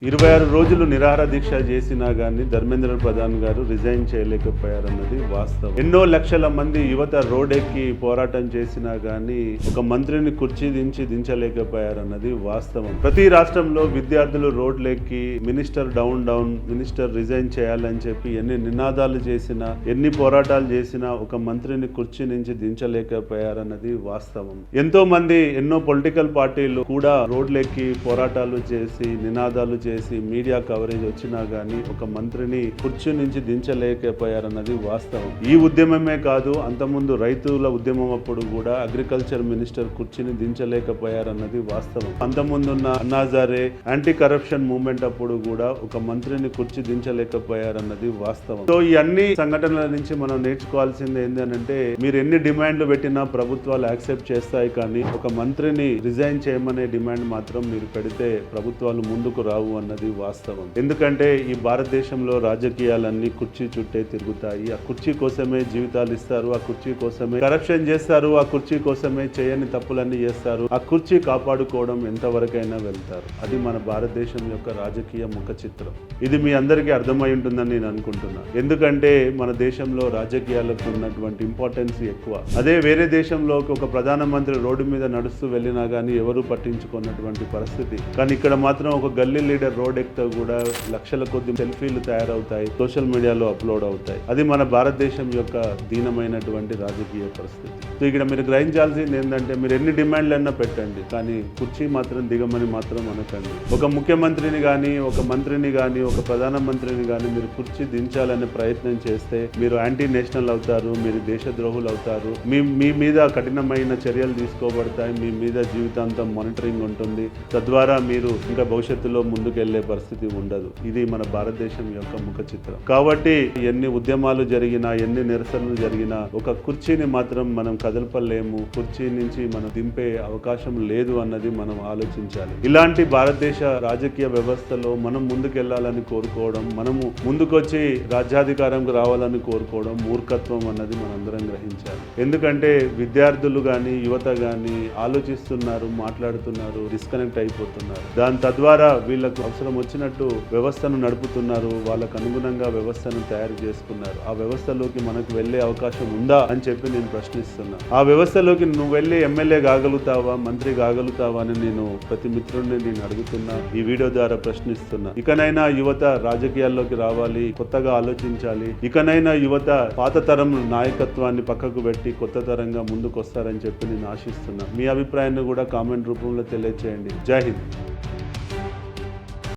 26 రోజులు నిరాహార దీక్ష చేసినా కానీ ధర్మేంద్ర ప్రధాన్ గారు రిజైన్ చేయలేకపోయారన్నది వాస్తవం. ఎన్నో లక్షల మంది యువత రోడ్డెక్కి పోరాటం చేసినా కానీ ఒక మంత్రిని కుర్చీ దించలేకపోయారన్నది వాస్తవం. ప్రతి రాష్ట్రంలో విద్యార్థులు రోడ్లెక్కి మినిస్టర్ డౌన్ మినిస్టర్ రిజైన్ చేయాలని చెప్పి ఎన్ని నినాదాలు చేసినా ఎన్ని పోరాటాలు చేసినా ఒక మంత్రిని కుర్చీ నుంచి దించలేకపోయారన్నది వాస్తవం. ఎంతో మంది ఎన్నో పొలిటికల్ పార్టీలు కూడా రోడ్లెక్కి పోరాటాలు చేసి నినాదాలు చేసి మీడియా కవరేజ్ వచ్చినా గానీ ఒక మంత్రిని కుర్చీ నుంచి దించలేకపోయారన్నది వాస్తవం. ఈ ఉద్యమమే కాదు, అంతకుముందు రైతుల ఉద్యమం అప్పుడు కూడా అగ్రికల్చర్ మినిస్టర్ కుర్చీని దించలేకపోయారన్నది వాస్తవం. అంతకుముందున్న అన్నాజారే యాంటీ కరప్షన్ మూవ్మెంట్ అప్పుడు కూడా ఒక మంత్రిని కుర్చీ దించలేకపోయారన్నది వాస్తవం. సో ఈ అన్ని సంఘటనల నుంచి మనం నేర్చుకోవాల్సింది ఏంటంటే, మీరు ఎన్ని డిమాండ్లు పెట్టినా ప్రభుత్వాలు యాక్సెప్ట్ చేస్తాయి, కానీ ఒక మంత్రిని రిజైన్ చేయమనే డిమాండ్ మాత్రం మీరు పెడితే ప్రభుత్వాలు ముందుకు రావు అన్నది వాస్తవం. ఎందుకంటే ఈ భారతదేశంలో రాజకీయాలన్నీ కుర్చీ చుట్టే తిరుగుతాయి. ఆ కుర్చీ కోసమే జీవితాలు ఇస్తారు, ఆ కుర్చీ కోసమే కరప్షన్ చేస్తారు, ఆ కుర్చీ కోసమే చేయని తప్పులన్నీ చేస్తారు. ఆ కుర్చీ కాపాడుకోవడం ఎంతవరకైనా వెళ్తారు. అది మన భారతదేశం యొక్క రాజకీయ ముఖ చిత్రం. ఇది మీ అందరికీ అర్థమై ఉంటుందని నేను అనుకుంటున్నా. ఎందుకంటే మన దేశంలో రాజకీయాలకు ఉన్నటువంటి ఇంపార్టెన్స్ ఎక్కువ. అదే వేరే దేశంలో ఒక ప్రధానమంత్రి రోడ్డు మీద నడుస్తూ వెళ్ళినా కానీ ఎవరు పట్టించుకున్నటువంటి పరిస్థితి. కానీ ఇక్కడ మాత్రం ఒక గల్లీ లీడర్ రోడ్ ఎక్కితే కూడా లక్షల కొద్ది సెల్ఫీలు తయారవుతాయి, సోషల్ మీడియాలో అప్లోడ్ అవుతాయి. అది మన భారతదేశం యొక్క దీనమైనటువంటి రాజకీయ పరిస్థితి. సో ఇక్కడ మీరు గ్రహించాల్సింది ఏంటంటే, మీరు ఎన్ని డిమాండ్లైనా పెట్టండి, కానీ కుర్చీ మాత్రం దిగమని మాత్రం అనకండి. ఒక ముఖ్యమంత్రిని కానీ ఒక మంత్రిని కానీ ఒక ప్రధానమంత్రిని కానీ మీరు కుర్చీ దించాలనే ప్రయత్నం చేస్తే మీరు యాంటీ నేషనల్ అవుతారు, మీరు దేశద్రోహులు అవుతారు, మీ మీద కఠినమైన చర్యలు తీసుకోబడతాయి, మీ మీద జీవితాంతం మానిటరింగ్ ఉంటుంది. తద్వారా మీరు ఇంకా భవిష్యత్తులో ముందుకెళ్లే పరిస్థితి ఉండదు. ఇది మన భారతదేశం యొక్క ముఖ చిత్రం. కాబట్టి ఎన్ని ఉద్యమాలు జరిగినా ఎన్ని నిరసనలు జరిగినా ఒక కుర్చీని మాత్రం మనం కదలపలేము, కుర్చీ నుంచి మనం దింపే అవకాశం లేదు అన్నది మనం ఆలోచించాలి. ఇలాంటి భారతదేశ రాజకీయ వ్యవస్థలో మనం ముందుకెళ్లాలని కోరుకోవడం, మనము ముందుకొచ్చి రాజ్యాధికారంకు రావాలని కోరుకోవడం మూర్ఖత్వం అన్నది మనందరం గ్రహించాలి. ఎందుకంటే విద్యార్థులు కానీ యువత కానీ ఆలోచిస్తున్నారు, మాట్లాడుతున్నారు, డిస్కనెక్ట్ అయిపోతున్నారు. దాని తద్వారా వీళ్ళకు అవసరం వచ్చినట్టు వ్యవస్థను నడుపుతున్నారు, వాళ్ళకు అనుగుణంగా వ్యవస్థను తయారు చేసుకున్నారు. ఆ వ్యవస్థలోకి మనకు వెళ్లే అవకాశం ఉందా అని చెప్పి నేను ప్రశ్నిస్తున్నా. ఆ వ్యవస్థలోకి నువ్వు వెళ్ళి ఎమ్మెల్యే కాగలుగుతావా, మంత్రి కాగలుగుతావా అని నేను ప్రతి మిత్రుడిని నేను అడుగుతున్నా, ఈ వీడియో ద్వారా ప్రశ్నిస్తున్నా. ఇకనైనా యువత రాజకీయాల్లోకి రావాలి, కొత్తగా ఆలోచించాలి. ఇకనైనా యువత పాత తరం నాయకత్వాన్ని పక్కకు పెట్టి కొత్త తరంగా ముందుకు వస్తారని చెప్పి నేను ఆశిస్తున్నా. మీ అభిప్రాయాన్ని కూడా కామెంట్ రూపంలో తెలియజేయండి. జై హింద్.